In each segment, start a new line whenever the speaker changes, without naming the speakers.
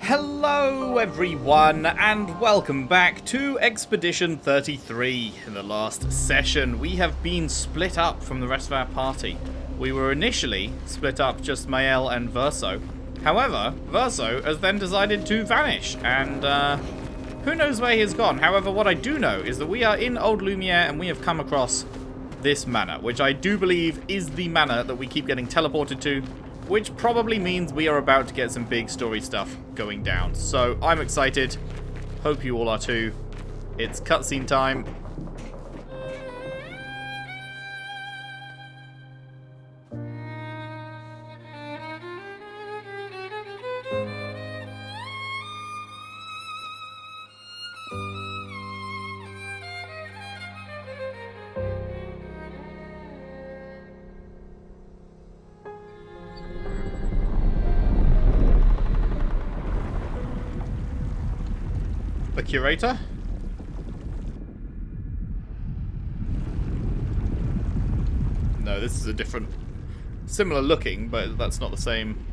Hello everyone, and welcome back to Expedition 33. In the last session, we have been split up from the rest of our party. We were initially split up just Maelle and Verso. However, Verso has then decided to vanish, and who knows where he has gone. However, what I do know is that we are in Old Lumiere and we have come across this manor, which I do believe is the manor that we keep getting teleported to, which probably means we are about to get some big story stuff going down. So I'm excited. Hope you all are too. It's cutscene time. The curator? No, this is a different, similar looking, but that's not the same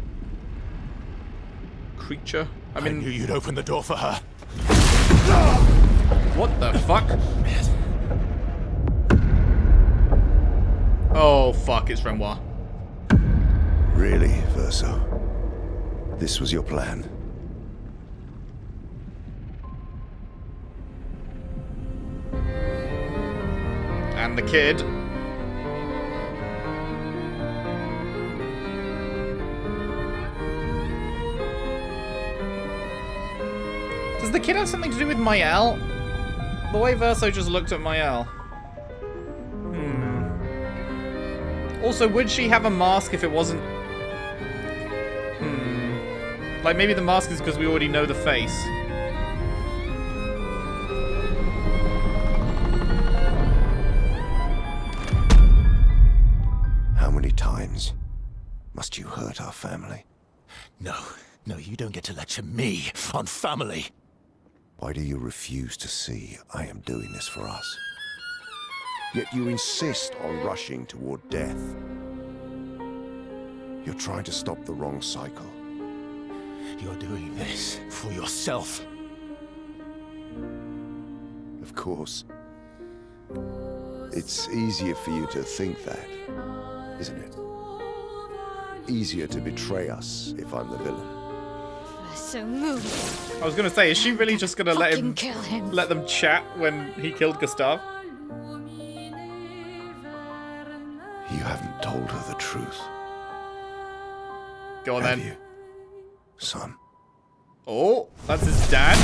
creature. I mean,
knew you'd open the door for her.
What the fuck? Oh fuck, it's Renoir.
Really, Verso? This was your plan?
And the kid. Does the kid have something to do with Maelle? The way Verso just looked at Maelle. Also, would she have a mask if it wasn't... Like, maybe the mask is because we already know the face.
Must you hurt our family?
No, you don't get to lecture me on family.
Why do you refuse to see I am doing this for us? Yet you insist on rushing toward death. You're trying to stop the wrong cycle.
You're doing this for yourself.
Of course. It's easier for you to think that, isn't it? Easier to betray us if I'm the villain.
So moved.
I was gonna say, is she really just gonna let
Kill him.
let them chat when he killed Gustave?
You haven't told her the truth.
Go on
Have
then.
you, son?
Oh, that's his dad?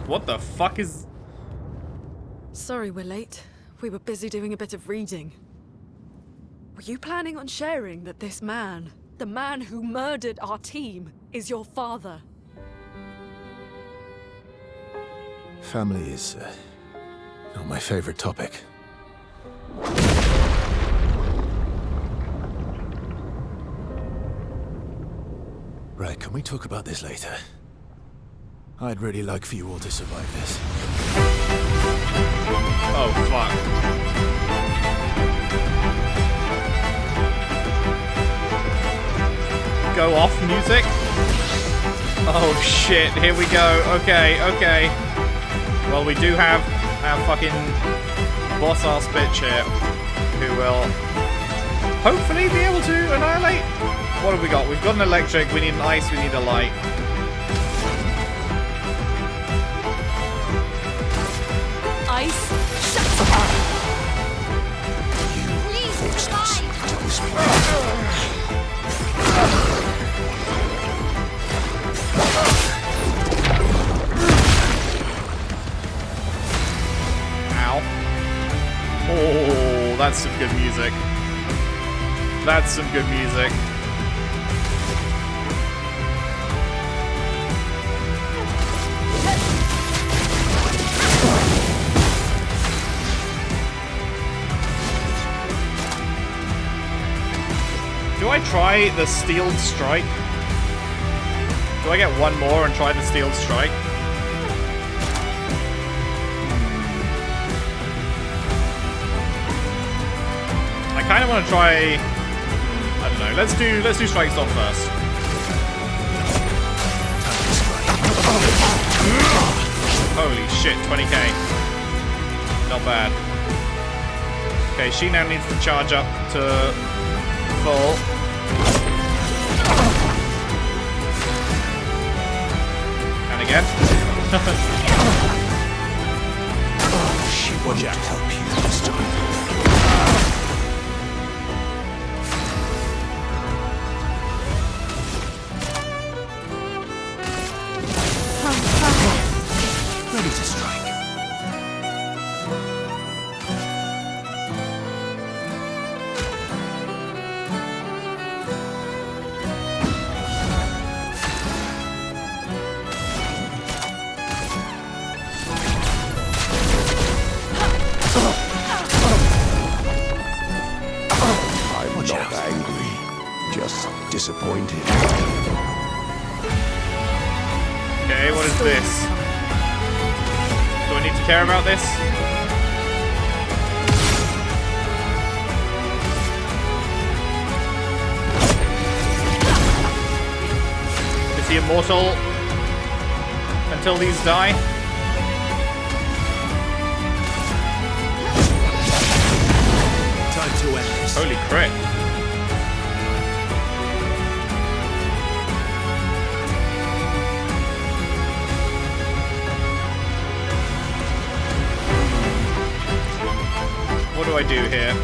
What the fuck is...
Sorry we're late. We were busy doing a bit of reading. Were you planning on sharing that this man, the man who murdered our team, is your father?
Family is not my favorite topic. Right, can we talk about this later? I'd really like for you all to survive this.
Oh, fuck. Go off music. Oh shit, here we go. Okay. Well, we do have our fucking boss ass bitch here who will hopefully be able to annihilate. What have we got? We've got an electric, we need an ice, we need a light.
Ice, shut up!
You forced us to this place.
Oh, that's some good music. That's some good music. Do I try the Steeled Strike? Do I get one more and try the Steeled Strike? I kind of want to try... I don't know. Let's do Strike Stop first. shit, 20k. Not bad. Okay, she now needs to charge up to full. And again.
She won't help you this time. Ready to strike. I'm not angry, just disappointed.
Okay, what is this? Do I need to care about this? Is he immortal until these die?
Time to end this.
Holy crap. What do I do here?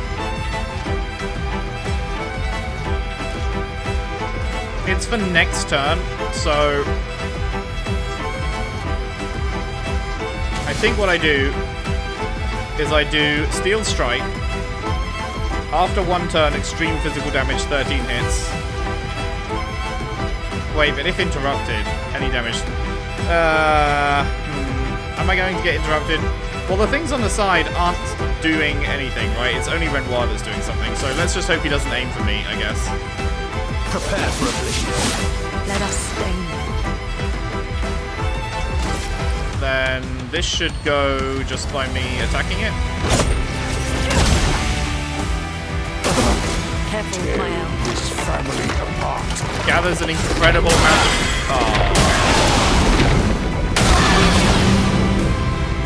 It's for next turn, so I think what I do is I do Steel Strike. After one turn, extreme physical damage, 13 hits. Wait, but if interrupted, any damage. Am I going to get interrupted? Well, the things on the side aren't doing anything, right? It's only Renoir that's doing something, so let's just hope he doesn't aim for me, I guess.
Prepare for oblivion.
Let us stain them.
Then this should go just by me attacking it.
Careful, Maelle.
This family apart.
Gathers an incredible amount of... Oh.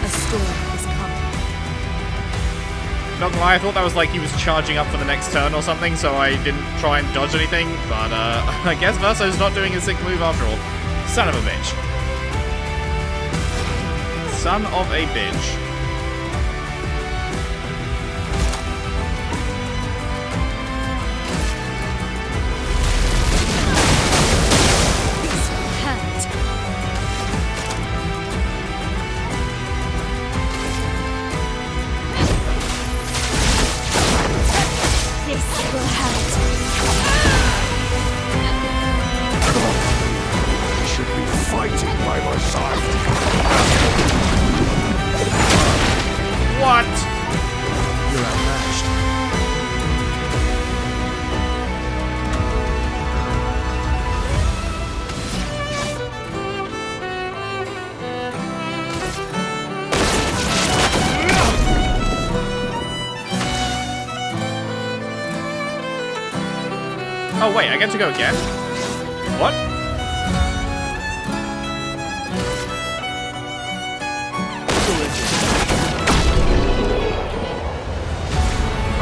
A storm is coming.
Not gonna lie, I thought that was like he was charging up for the next turn or something, so I didn't try and dodge anything, but I guess Verso's not doing a sick move after all. Son of a bitch. Son of a bitch. What?
You're outmatched.
Oh wait, I get to go again? What?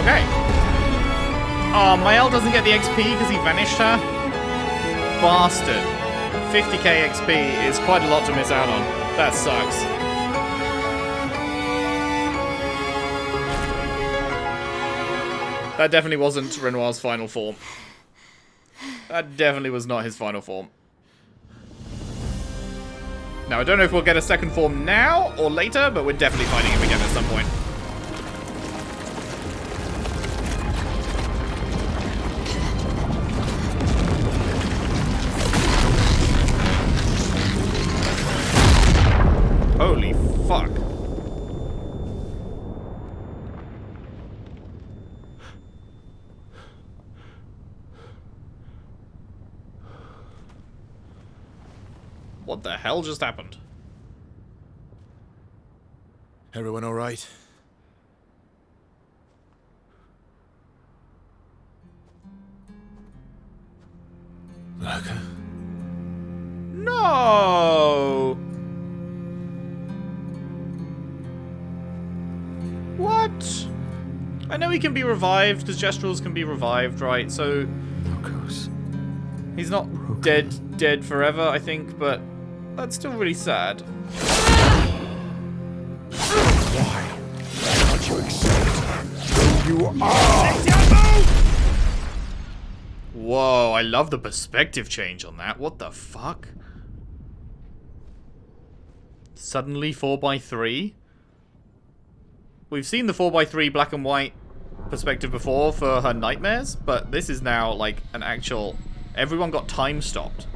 Okay. Oh, Maelle doesn't get the XP because he vanished her? Bastard. 50k XP is quite a lot to miss out on. That sucks. That definitely wasn't Renoir's final form. That definitely was not his final form. Now, I don't know if we'll get a second form now or later, but we're definitely fighting him again at some point. Holy fuck. What the hell just happened?
Everyone all right? Lurker?
No! know he can be revived, because Gestrels can be revived, right? So
Noco's
he's not dead forever, I think, but that's still really sad.
Why can't you accept who you are?
Whoa, I love the perspective change on that. What the fuck? Suddenly 4x3? We've seen the 4x3 black and white perspective before for her nightmares, but this is now like an actual... Everyone got time stopped.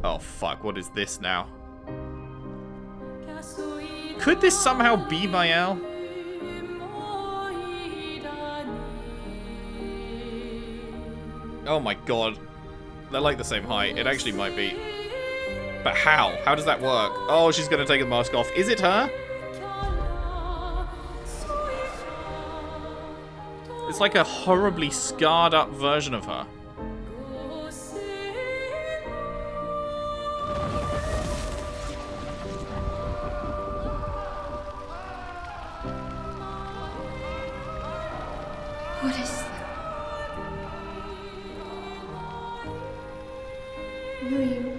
Oh fuck, what is this now? Could this somehow be Maelle? Oh my god. They're like the same height. It actually might be. But how? How does that work? Oh, she's gonna take the mask off. Is it her? It's like a horribly scarred up version of her.
What is that? Will you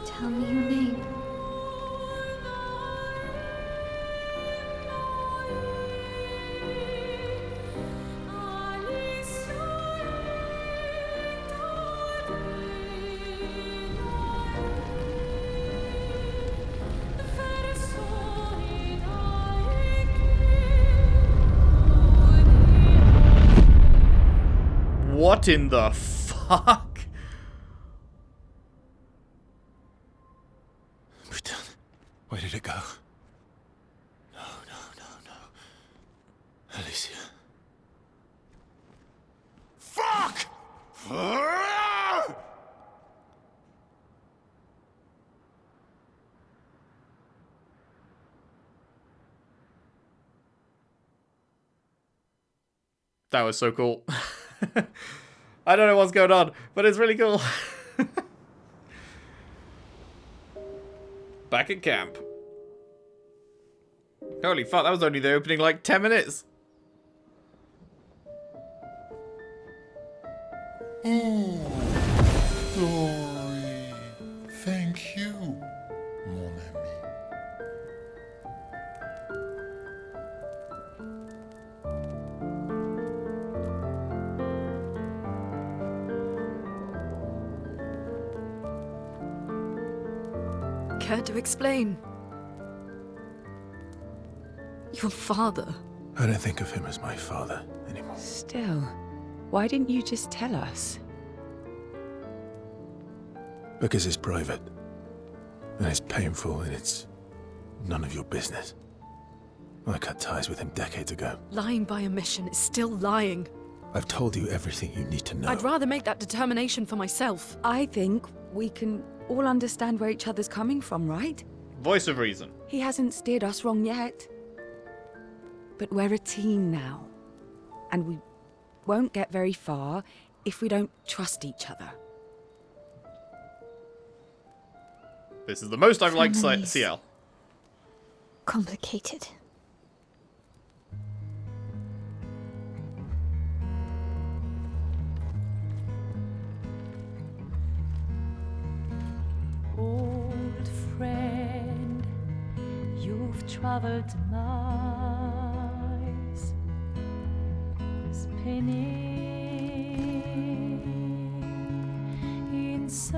tell me your name?
What in the fuck?
Where did it go? No. Alicia.
Fuck!
That was so cool. I don't know what's going on, but it's really cool. Back at camp. Holy fuck, that was only the opening like 10 minutes.
Glory. Thank you, mon ami.
Care to explain? Your father.
I don't think of him as my father anymore.
Still, why didn't you just tell us?
Because it's private. And it's painful and it's none of your business. I cut ties with him decades ago.
Lying by omission is still lying.
I've told you everything you need to know.
I'd rather make that determination for myself.
I think we can all understand where each other's coming from, right?
Voice of reason.
He hasn't steered us wrong yet. But we're a team now. And we won't get very far if we don't trust each other.
This is the most I've liked
Families.
Sciel.
Complicated.
Old friend, you've traveled miles, spinning in circles,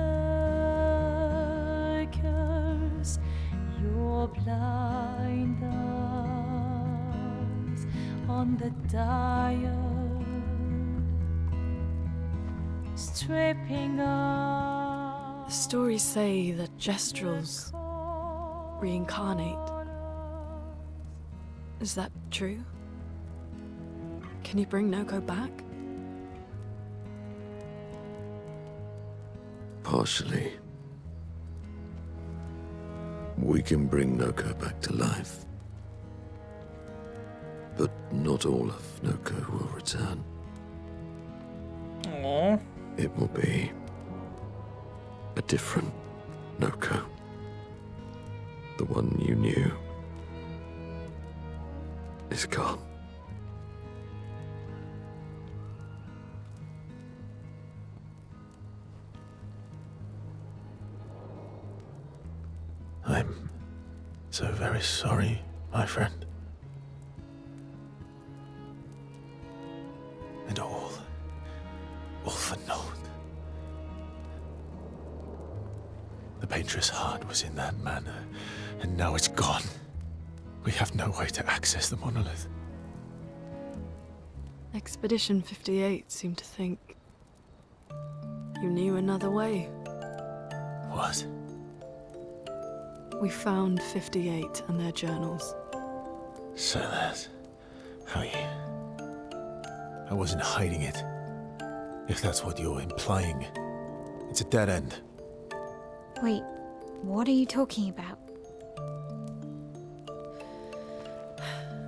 your blind eyes on the dial, stripping off.
The stories say that Gestrels reincarnate. Is that true? Can you bring Monoco back?
Partially. We can bring Monoco back to life. But not all of Monoco will return.
Aww.
It will be a different Monoco. The one you knew is gone.
I'm so very sorry, my friend. And all for naught. The Paintress heart was in that manor, and now it's gone. We have no way to access the monolith.
Expedition 58 seemed to think you knew another way.
What?
We found 58 and their journals.
So that's how you... I wasn't hiding it. If that's what you're implying. It's a dead end.
Wait, what are you talking about?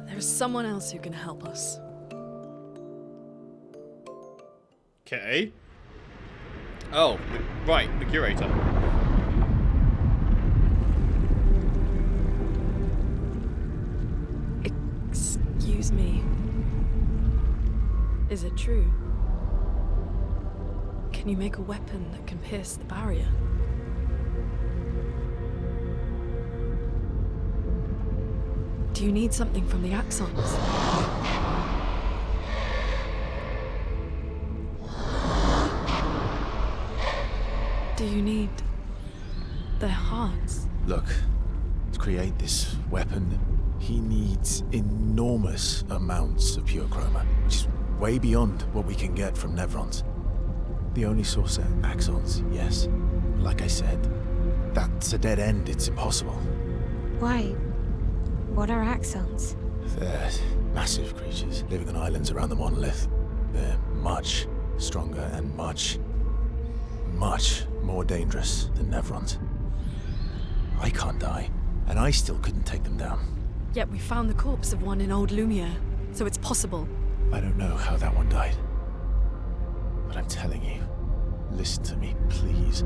There is someone else who can help us.
Okay. Oh, right, the curator.
Excuse me. Is it true? Can you make a weapon that can pierce the barrier? Do you need something from the Axons? Do you need their hearts?
Look, to create this weapon, he needs enormous amounts of pure chroma, which is way beyond what we can get from Nevrons. The only source are Axons, yes. Like I said, that's a dead end, it's impossible.
Why? What are Axons?
They're massive creatures living on islands around the monolith. They're much stronger and much more dangerous than Nevrons. I can't die, and I still couldn't take them down.
Yet we found the corpse of one in Old Lumiere, so it's possible.
I don't know how that one died. But I'm telling you, listen to me, please.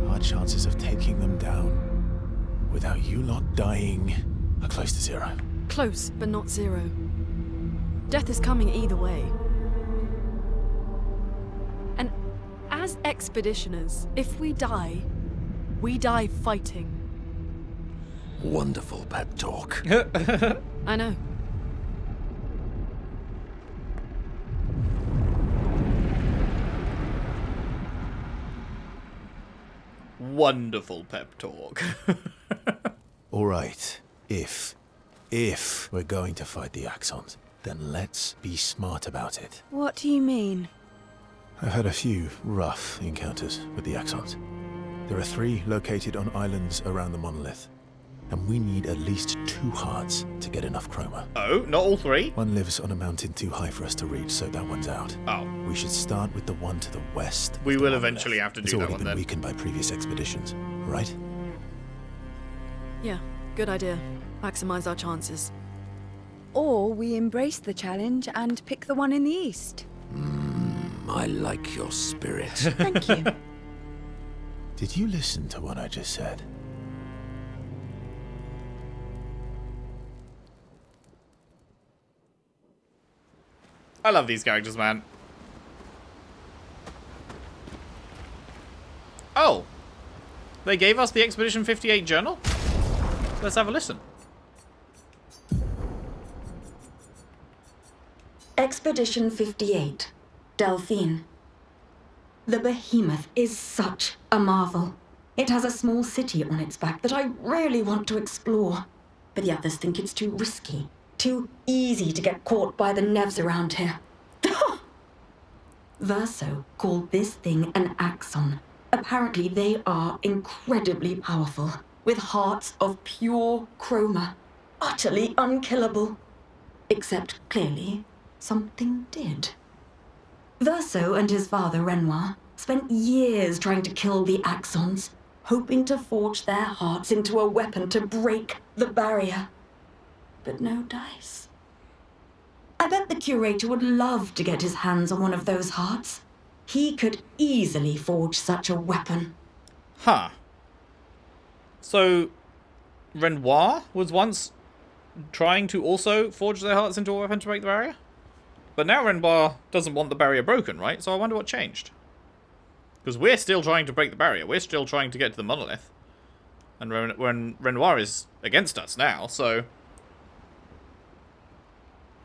Our chances of taking them down without you lot dying are close to zero.
Close, but not zero. Death is coming either way. And as expeditioners, if we die fighting.
Wonderful pep talk.
I know.
Wonderful pep talk.
All right, if we're going to fight the Axons, then let's be smart about it.
What do you mean?
I've had a few rough encounters with the Axons. There are 3 located on islands around the monolith, and we need at least 2 hearts to get enough chroma.
Oh, not all 3?
One lives on a mountain too high for us to reach, so that one's out.
Oh.
We should start with the one to the west.
We will
monolith.
eventually have to do
it's
that
already
one
been
then.
weakened by previous expeditions, right?
Yeah, good idea. Maximize our chances.
Or we embrace the challenge and pick the one in the east.
I like your spirit.
Thank you.
Did you listen to what I just said?
I love these characters, man. Oh! They gave us the Expedition 58 journal? Let's have a listen.
Expedition 58, Delphine. The behemoth is such a marvel. It has a small city on its back that I really want to explore, but the others think it's too risky, too easy to get caught by the Nevs around here. Verso called this thing an Axon. Apparently they are incredibly powerful, with hearts of pure chroma, utterly unkillable. Except, clearly, something did. Verso and his father, Renoir, spent years trying to kill the Axons, hoping to forge their hearts into a weapon to break the barrier. But no dice. I bet the curator would love to get his hands on one of those hearts. He could easily forge such a weapon.
Huh. So, Renoir was once trying to also forge their hearts into a weapon to break the barrier? But now Renoir doesn't want the barrier broken, right? So I wonder what changed. Because we're still trying to break the barrier. We're still trying to get to the monolith. And Renoir is against us now, so...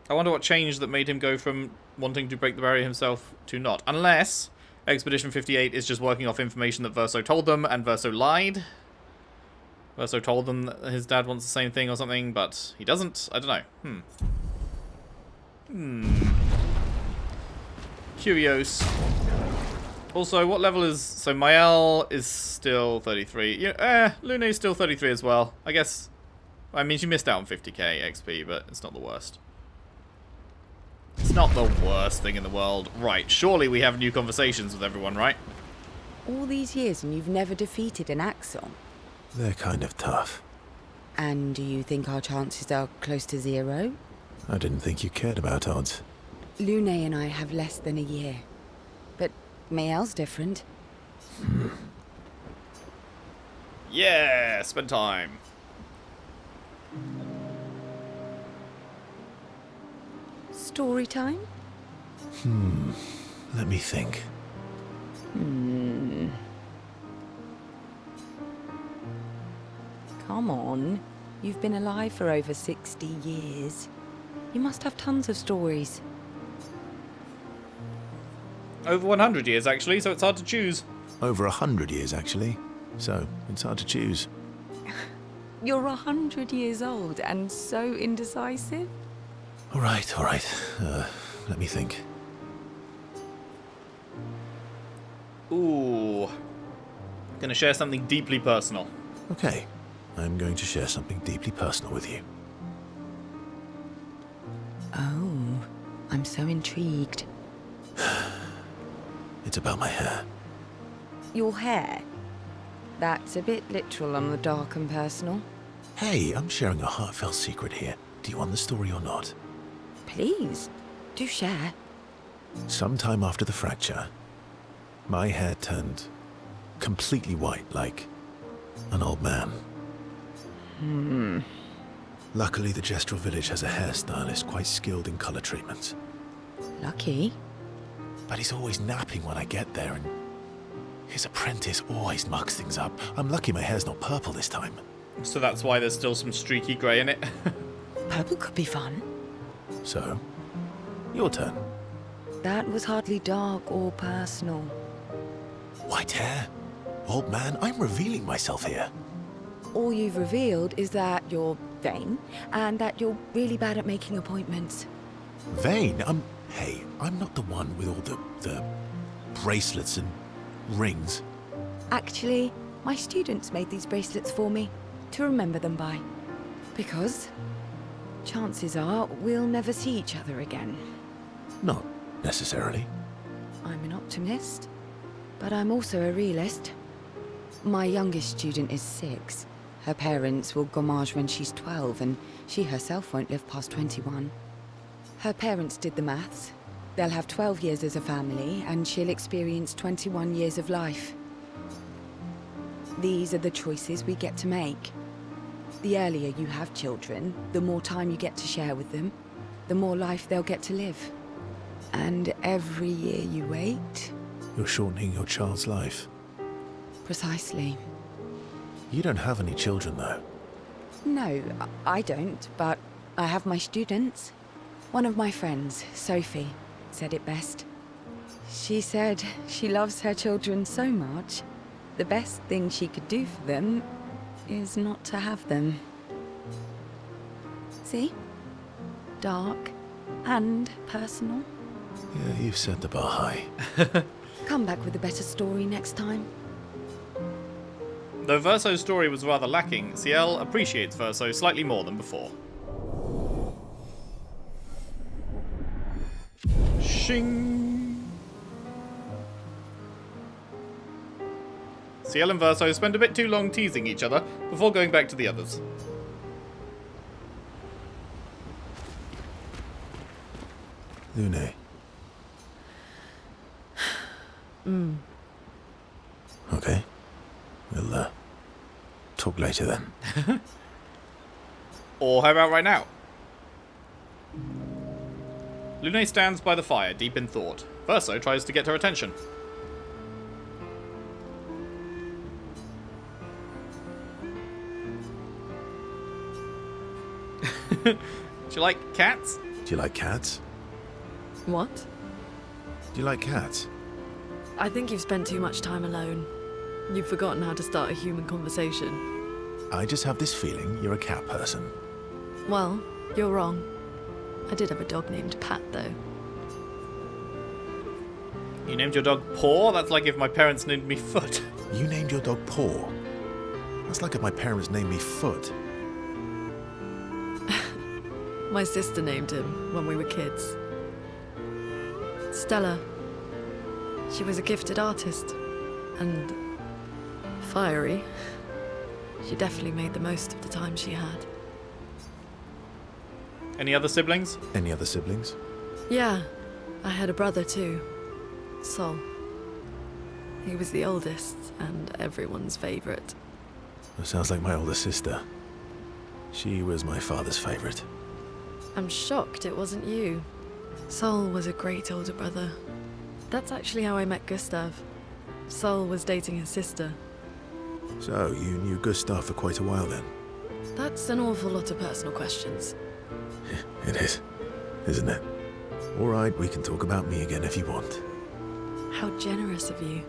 I wonder what changed that made him go from wanting to break the barrier himself to not. Unless Expedition 58 is just working off information that Verso told them, and Verso lied. Verso told them that his dad wants the same thing or something, but he doesn't. I don't know. Curious. Also, what level is... So, Maelle is still 33. Yeah, Lune is still 33 as well. I guess... I mean, she missed out on 50k XP, but it's not the worst. It's not the worst thing in the world. Right, surely we have new conversations with everyone, right?
All these years and you've never defeated an Axon?
They're kind of tough.
And do you think our chances are close to 0?
I didn't think you cared about odds.
Lune and I have less than a year. But Maelle's different.
Yeah, spend time.
Story time?
Let me think.
Come on. You've been alive for over 60 years. You must have tons of stories.
Over 100 years, actually, so it's hard to choose.
Over 100 years, actually. So, it's hard to choose.
You're 100 years old and so indecisive?
All right. Let me think.
Ooh. Gonna share something deeply personal.
Okay. I'm going to share something deeply personal with you.
Oh, I'm so intrigued.
It's about my hair.
Your hair? That's a bit literal on the dark and personal.
Hey, I'm sharing a heartfelt secret here. Do you want the story or not?
Please, do share.
Sometime after the fracture, my hair turned completely white, like an old man. Luckily, the Gestural Village has a hairstylist quite skilled in color treatments.
Lucky.
But he's always napping when I get there, and his apprentice always mucks things up. I'm lucky my hair's not purple this time.
So that's why there's still some streaky grey in it.
Purple could be fun.
So, your turn.
That was hardly dark or personal.
White hair? Old man, I'm revealing myself here.
All you've revealed is that you're vain, and that you're really bad at making appointments.
Vain? Hey, I'm not the one with all the bracelets and rings.
Actually, my students made these bracelets for me, to remember them by. Because chances are we'll never see each other again.
Not necessarily.
I'm an optimist, but I'm also a realist. My youngest student is 6. Her parents will gommage when she's 12, and she herself won't live past 21. Her parents did the maths. They'll have 12 years as a family, and she'll experience 21 years of life. These are the choices we get to make. The earlier you have children, the more time you get to share with them, the more life they'll get to live. And every year you wait...
You're shortening your child's life.
Precisely.
You don't have any children, though.
No, I don't, but I have my students. One of my friends, Sophie, said it best. She said she loves her children so much, the best thing she could do for them is not to have them. See? Dark and personal.
Yeah, you've set the bar high.
Come back with a better story next time.
Though Verso's story was rather lacking, Sciel appreciates Verso slightly more than before. Shing! Sciel and Verso spend a bit too long teasing each other before going back to the others.
Lune. Okay. We'll, talk later then.
Or how about right now? Lune stands by the fire, deep in thought. Verso tries to get her attention. Do you like cats?
Do you like cats?
What?
Do you like cats?
I think you've spent too much time alone. You've forgotten how to start a human conversation.
I just have this feeling you're a cat person.
Well, you're wrong. I did have a dog named Pat, though.
You named your dog Paw? That's like if my parents named me Foot.
You named your dog Paw? That's like if my parents named me Foot.
My sister named him when we were kids. Stella. She was a gifted artist. And fiery. She definitely made the most of the time she had.
Any other siblings?
Any other siblings?
Yeah, I had a brother too. Sol. He was the oldest and everyone's favorite.
That sounds like my older sister. She was my father's favorite.
I'm shocked it wasn't you. Sol was a great older brother. That's actually how I met Gustave. Sol was dating his sister.
So, you knew Gustave for quite a while then?
That's an awful lot of personal questions.
It is, isn't it? All right, we can talk about me again if you want.
How generous of you.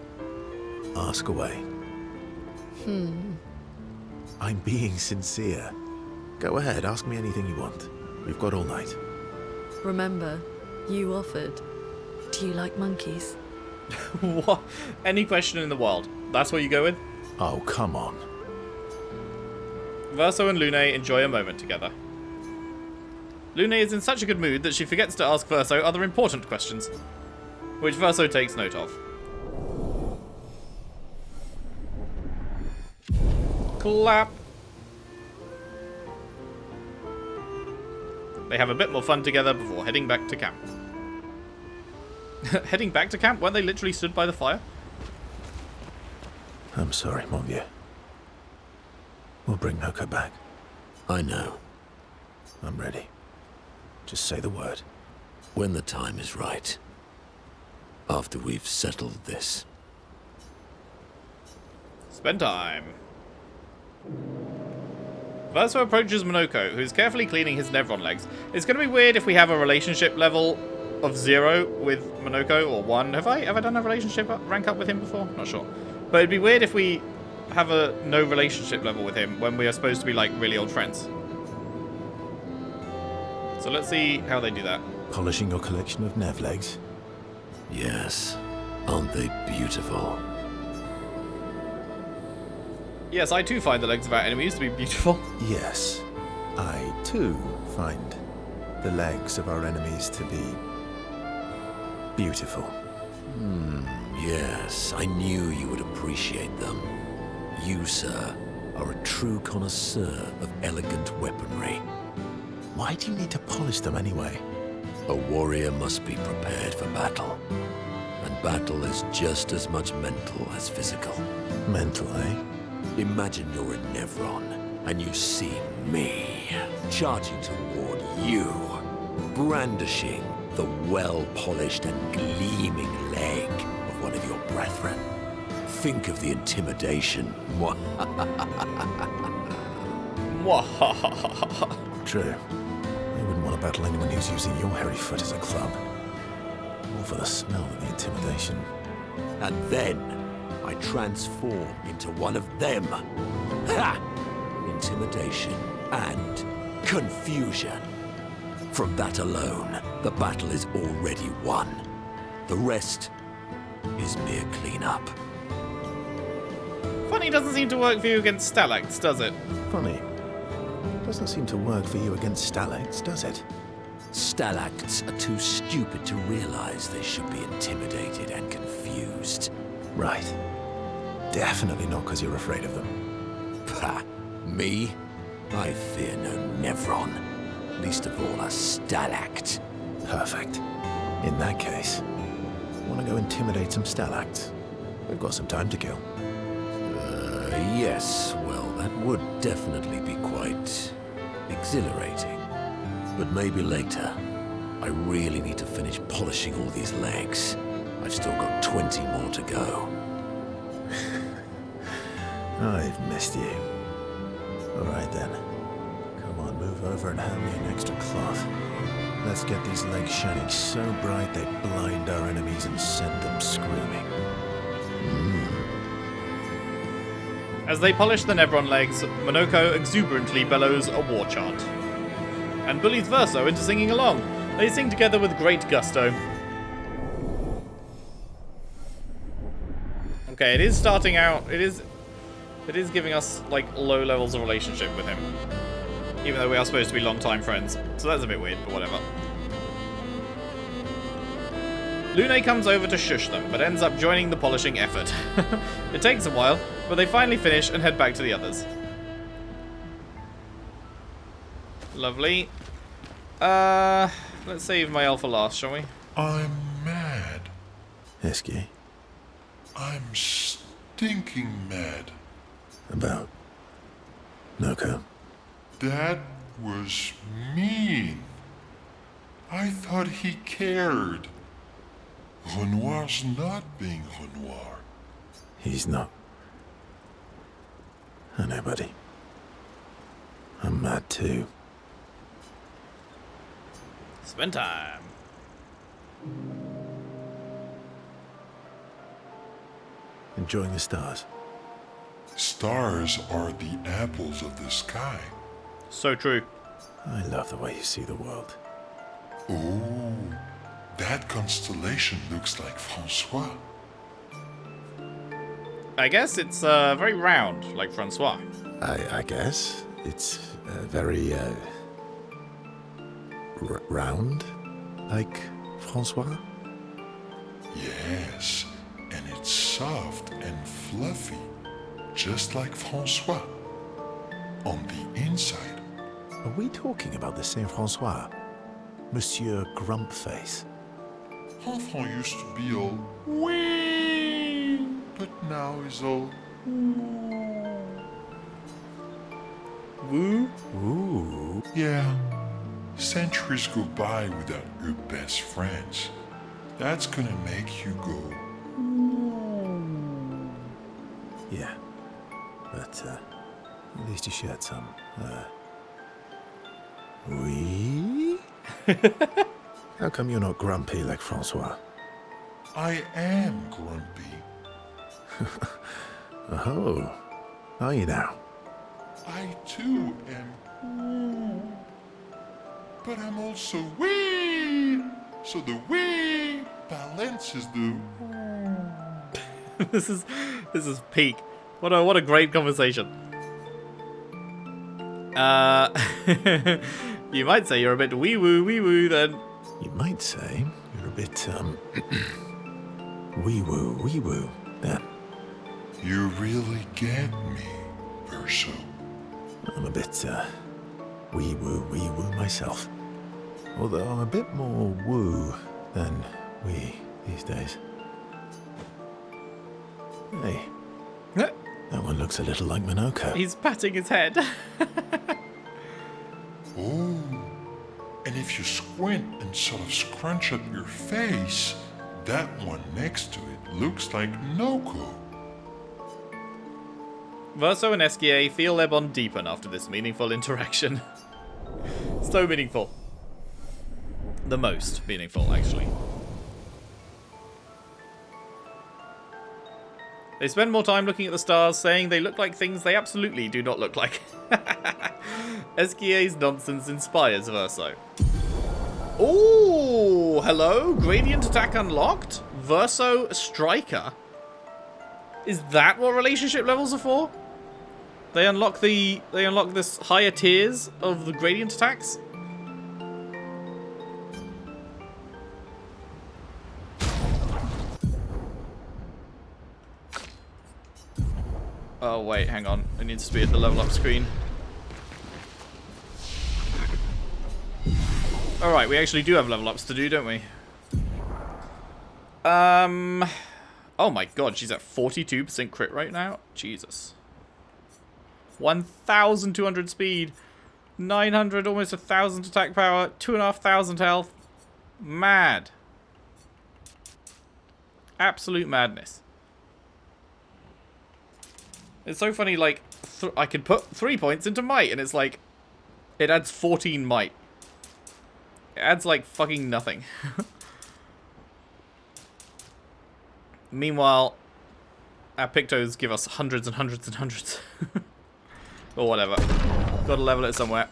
Ask away. I'm being sincere. Go ahead, ask me anything you want. We've got all night.
Remember, you offered. Do you like monkeys?
What? Any question in the world. That's what you go with?
Oh, come on.
Verso and Lune enjoy a moment together. Lune is in such a good mood that she forgets to ask Verso other important questions, which Verso takes note of. Clap. They have a bit more fun together before heading back to camp. Heading back to camp? Weren't they literally stood by the fire?
I'm sorry, mon vieux. We'll bring Monoco back.
I know.
I'm ready. Just say the word.
When the time is right. After we've settled this.
Spend time. Verso approaches Monoco, who's carefully cleaning his Nevron legs. It's going to be weird if we have a relationship level of 0 with Monoco, or 1. Have I ever done a relationship rank up with him before? Not sure. But it'd be weird if we have a no relationship level with him when we are supposed to be like really old friends. So let's see how they do that.
Polishing your collection of Nev legs?
Yes. Aren't they beautiful?
Yes, I too find the legs of our enemies to be beautiful.
Yes. I, too, find the legs of our enemies to be beautiful.
Yes, I knew you would appreciate them. You, sir, are a true connoisseur of elegant weaponry.
Why do you need to polish them anyway?
A warrior must be prepared for battle. And battle is just as much mental as physical.
Mental, eh?
Imagine you're in Nevron, and you see me charging toward you, brandishing the well-polished and gleaming leg of one of your brethren. Think of the intimidation.
True. I wouldn't want to battle anyone who's using your hairy foot as a club. Or for the smell of the intimidation.
And then I transform into one of them. Ha! Intimidation and confusion. From that alone, the battle is already won. The rest is mere cleanup.
Funny doesn't seem to work for you against stalacts, does it?
Funny. Doesn't seem to work for you against stalacts, does it?
Stalacts are too stupid to realize they should be intimidated and confused.
Right. Definitely not because you're afraid of them.
Pah! Me? I fear no Nevron. Least of all a stalact.
Perfect. In that case, want to go intimidate some stalacts? We've got some time to kill.
Yes. Well, that would definitely be quite exhilarating. But maybe later. I really need to finish polishing all these legs. I've still got 20 more to go.
I've missed you. All right then. Come on, move over and hand me an extra cloth. Let's get these legs shining so bright they blind our enemies and send them screaming.
As they polish the Nebron legs, Monoco exuberantly bellows a war chant and bullies Verso into singing along. They sing together with great gusto. Okay, it is starting out. It is giving us like low levels of relationship with him, even though we are supposed to be long-time friends. So that's a bit weird, but whatever. Lune comes over to shush them, but ends up joining the polishing effort. It takes a while, but they finally finish and head back to the others. Lovely. Let's save Maelle for last, shall we?
I'm mad.
Esquie.
I'm stinking mad.
About Monoco.
That was mean. I thought he cared. Renoir's not being Renoir.
He's not. I know, buddy. I'm mad too.
Spend time.
Enjoying the stars.
Stars are the apples of the sky.
So true.
I love the way you see the world.
Oh, that constellation looks like Francois.
I guess it's very round, like Francois.
I guess. It's very, round, like Francois?
Yes, and it's soft and fluffy, just like Francois. On the inside.
Are we talking about the same Francois? Monsieur Grumpface?
Enfant used to be all wee, but now he's all
woo.
Ooh.
Yeah. Centuries go by without your best friends. That's gonna make you go.
Yeah. But, at least you shared some, oui? How come you're not grumpy like Francois?
I am grumpy.
Oh. Are you now?
I too am. But I'm also wee. So the wee balances the.
This is peak. What a great conversation. You might say you're a bit wee woo then.
You might say you're a bit wee woo then.
You really get me, Verso.
I'm a bit wee woo myself. Although I'm a bit more woo than wee these days. Hey. That one looks a little like Monoco.
He's patting his head.
Oh, and if you squint and sort of scrunch up your face, that one next to it looks like Monoco.
Verso and Esquie feel their bond deepen after this meaningful interaction. So meaningful. The most meaningful, actually. They spend more time looking at the stars, saying they look like things they absolutely do not look like. Esquie's nonsense inspires Verso. Ooh, hello, gradient attack unlocked. Verso striker. Is that what relationship levels are for? They unlock this higher tiers of the gradient attacks. Oh wait, hang on. It needs to be at the level up screen. Alright, we actually do have level ups to do, don't we? Oh my god, she's at 42% crit right now? Jesus. 1,200 speed. 900, almost 1,000 attack power. 2,500 health. Mad. Absolute madness. It's so funny, like, I could put 3 points into might, and it's like, It adds 14 might. It adds like fucking nothing. Meanwhile, our Pictos give us hundreds and hundreds and hundreds. Or whatever. Gotta level it somewhere.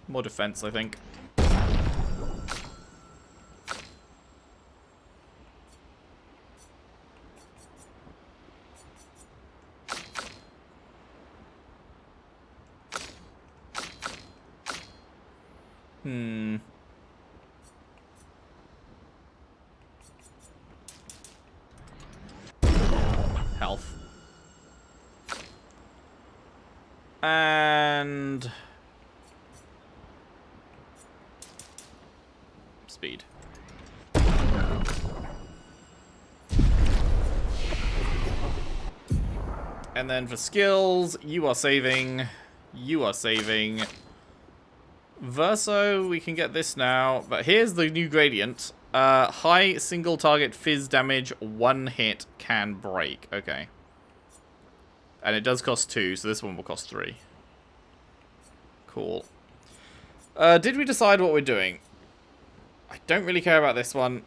More defense, I think. Health. And speed. And then for skills, you are saving. You are saving. Verso, we can get this now. But here's the new gradient. High single target fizz damage, 1 hit can break. Okay. And it does cost 2, so this one will cost 3. Cool. Did we decide what we're doing? I don't really care about this one.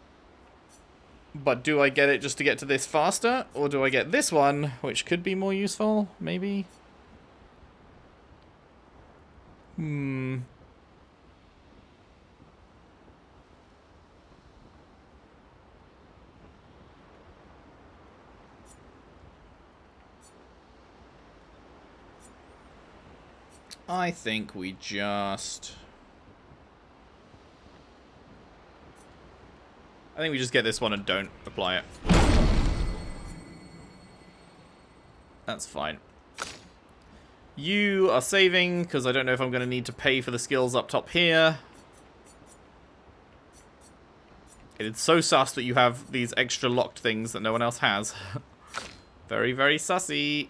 But do I get it just to get to this faster? Or do I get this one, which could be more useful? Maybe? I think we just... I think we just get this one and don't apply it. That's fine. You are saving, because I don't know if I'm going to need to pay for the skills up top here. It's so sus that you have these extra locked things that no one else has. Very, very sussy.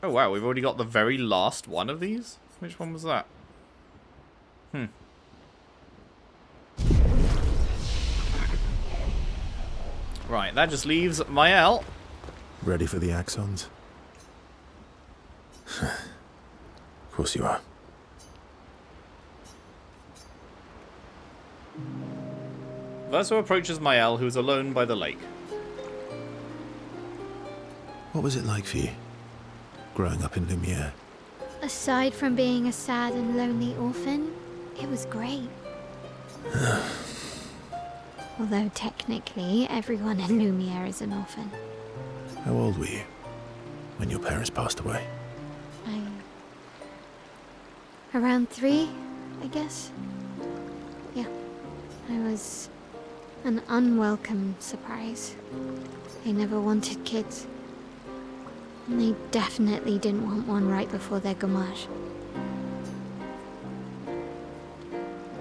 Oh wow, we've already got the very last one of these? Which one was that? Right, that just leaves Maelle.
Ready for the Axons? Of course you are.
Verso approaches Maelle, who is alone by the lake.
What was it like for you, growing up in Lumiere?
Aside from being a sad and lonely orphan, it was great. Although technically, everyone in Lumiere is an orphan.
How old were you when your parents passed away?
Around 3, I guess. Yeah. I was an unwelcome surprise. They never wanted kids. And they definitely didn't want one right before their gommage.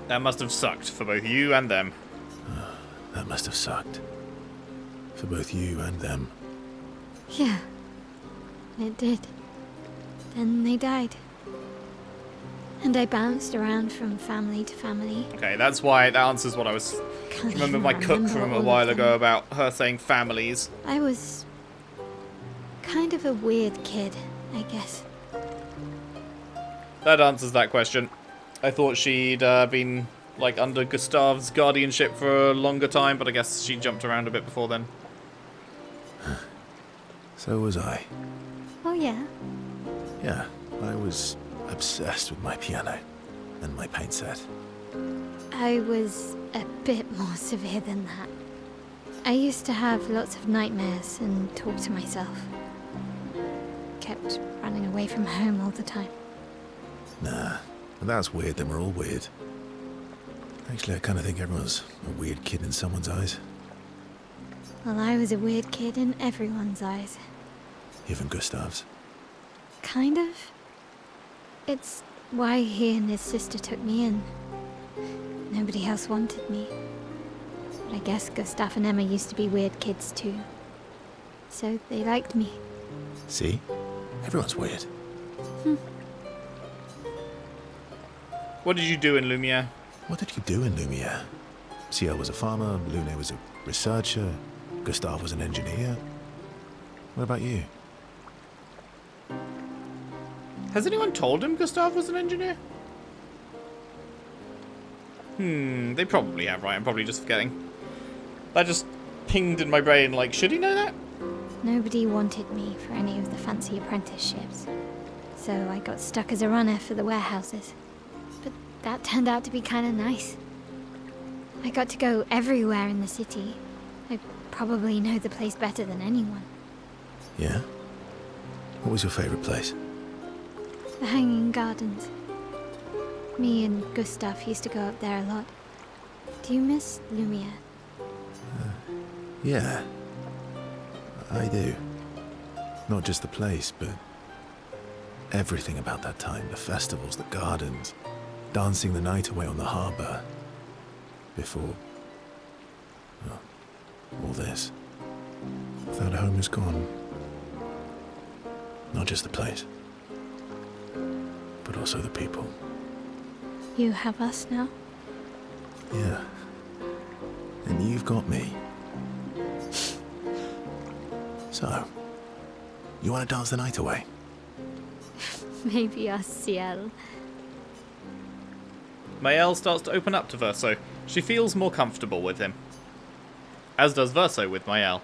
That must have sucked for both you and them.
That must have sucked. For both you and them.
Yeah. It did. Then they died. And I bounced around from family to family.
Okay, that's why that answers what I was... Remember my cook from a while ago about her saying families.
I was kind of a weird kid, I guess.
That answers that question. I thought she'd been like under Gustave's guardianship for a longer time, but I guess she jumped around a bit before then.
So was I.
Oh yeah?
Yeah, I was obsessed with my piano and my paint set.
I was a bit more severe than that. I used to have lots of nightmares and talk to myself. Kept running away from home all the time.
Nah, but that's weird, then we're all weird. Actually, I kind of think everyone's a weird kid in someone's eyes.
Well, I was a weird kid in everyone's eyes.
Even Gustave's.
Kind of. It's why he and his sister took me in. Nobody else wanted me. But I guess Gustave and Emma used to be weird kids too. So they liked me.
See? Everyone's weird.
What did you do in Lumiere?
What did you do in Lumiere? Sciel was a farmer, Lune was a researcher, Gustave was an engineer. What about you?
Has anyone told him Gustave was an engineer? They probably have, right? I'm probably just forgetting. That just pinged in my brain, like, should he know that?
Nobody wanted me for any of the fancy apprenticeships, so I got stuck as a runner for the warehouses. But that turned out to be kind of nice. I got to go everywhere in the city. I probably know the place better than anyone.
Yeah? What was your favorite place?
The Hanging Gardens. Me and Gustave used to go up there a lot. Do you miss Lumiere?
Yeah. I do. Not just the place, but everything about that time. The festivals, the gardens, dancing the night away on the harbour. Before... well, all this. That home is gone. Not just the place, but also the people.
You have us now?
Yeah. And you've got me. So, you want to dance the night away?
Maybe us, Sciel.
Maelle starts to open up to Verso. She feels more comfortable with him. As does Verso with Maelle.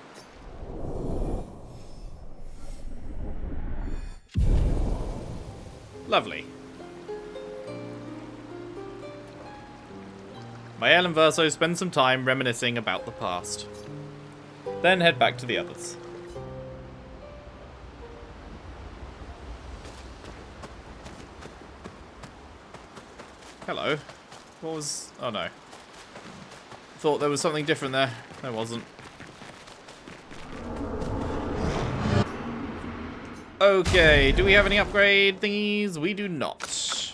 Lovely. Maelle and Verso spend some time reminiscing about the past. Then head back to the others. Hello. What was... oh no. Thought there was something different there. There wasn't. Okay, do we have any upgrade thingies? We do not.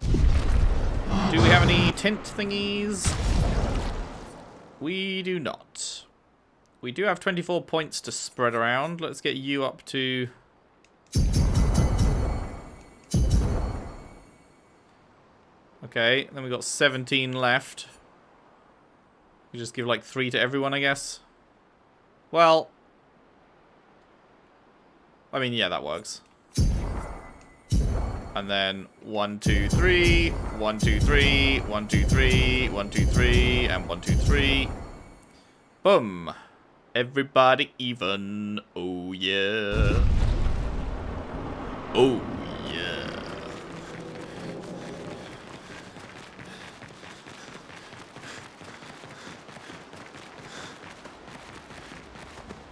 Do we have any tint thingies? We do not. We do have 24 points to spread around. Let's get you up to... okay, then we've got 17 left. We just give like 3 to everyone, I guess. Well... I mean, yeah, that works. And then 1, 2, 3, 1, 2, 3, 1, 2, 3, 1, 2, 3, and 1, 2, 3. Boom. Everybody even. Oh, yeah. Oh, yeah.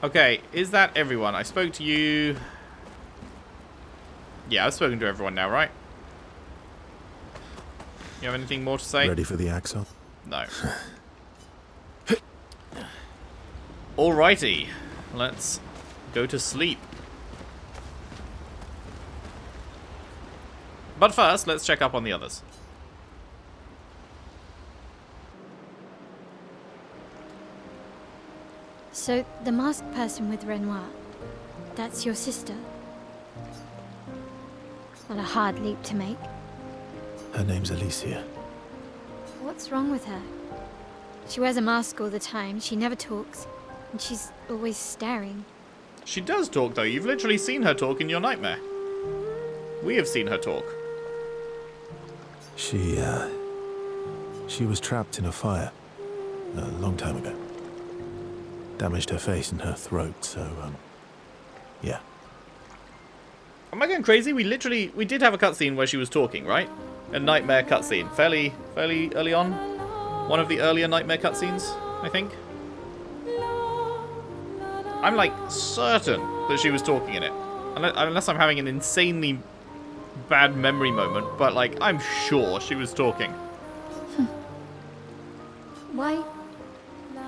Okay, is that everyone? I spoke to you... yeah, I've spoken to everyone now, right? You have anything more to say?
Ready for the Axon?
No. Alrighty, let's go to sleep. But first, let's check up on the others.
So, the masked person with Renoir, that's your sister? Not a hard leap to make.
Her name's Alicia.
What's wrong with her? She wears a mask all the time, she never talks, and she's always staring.
She does talk, though. You've literally seen her talk in your nightmare. We have seen her talk.
She was trapped in a fire a long time ago. Damaged her face and her throat, so, yeah.
Am I going crazy? We did have a cutscene where she was talking, right? A nightmare cutscene. Fairly early on. One of the earlier nightmare cutscenes, I think. I'm, like, certain that she was talking in it. Unless I'm having an insanely bad memory moment, but, like, I'm sure she was talking.
Why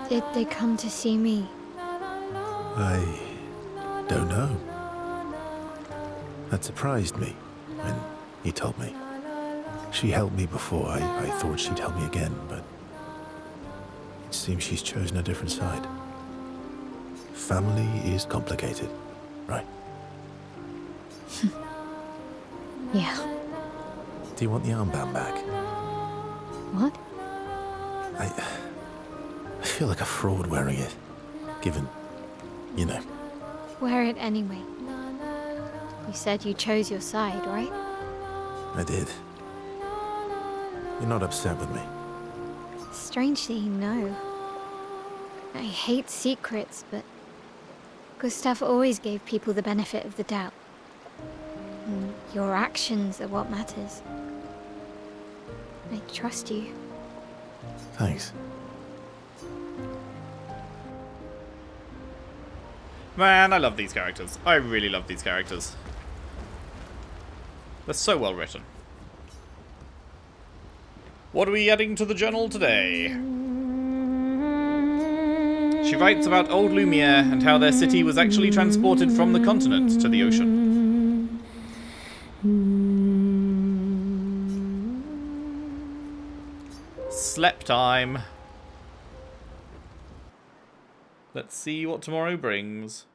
did they come to see me?
I don't know. That surprised me when he told me. She helped me before. I thought she'd help me again, but it seems she's chosen a different side. Family is complicated, right?
Yeah.
Do you want the armband back?
What?
I feel like a fraud wearing it. Given, you know.
Wear it anyway. You said you chose your side, right?
I did. You're not upset with me.
Strangely, no. I hate secrets, but Gustave always gave people the benefit of the doubt. And your actions are what matters. I trust you.
Thanks.
Man, I love these characters. I really love these characters. They're so well written. What are we adding to the journal today? She writes about Old Lumiere and how their city was actually transported from the continent to the ocean. Sleep time. Let's see what tomorrow brings.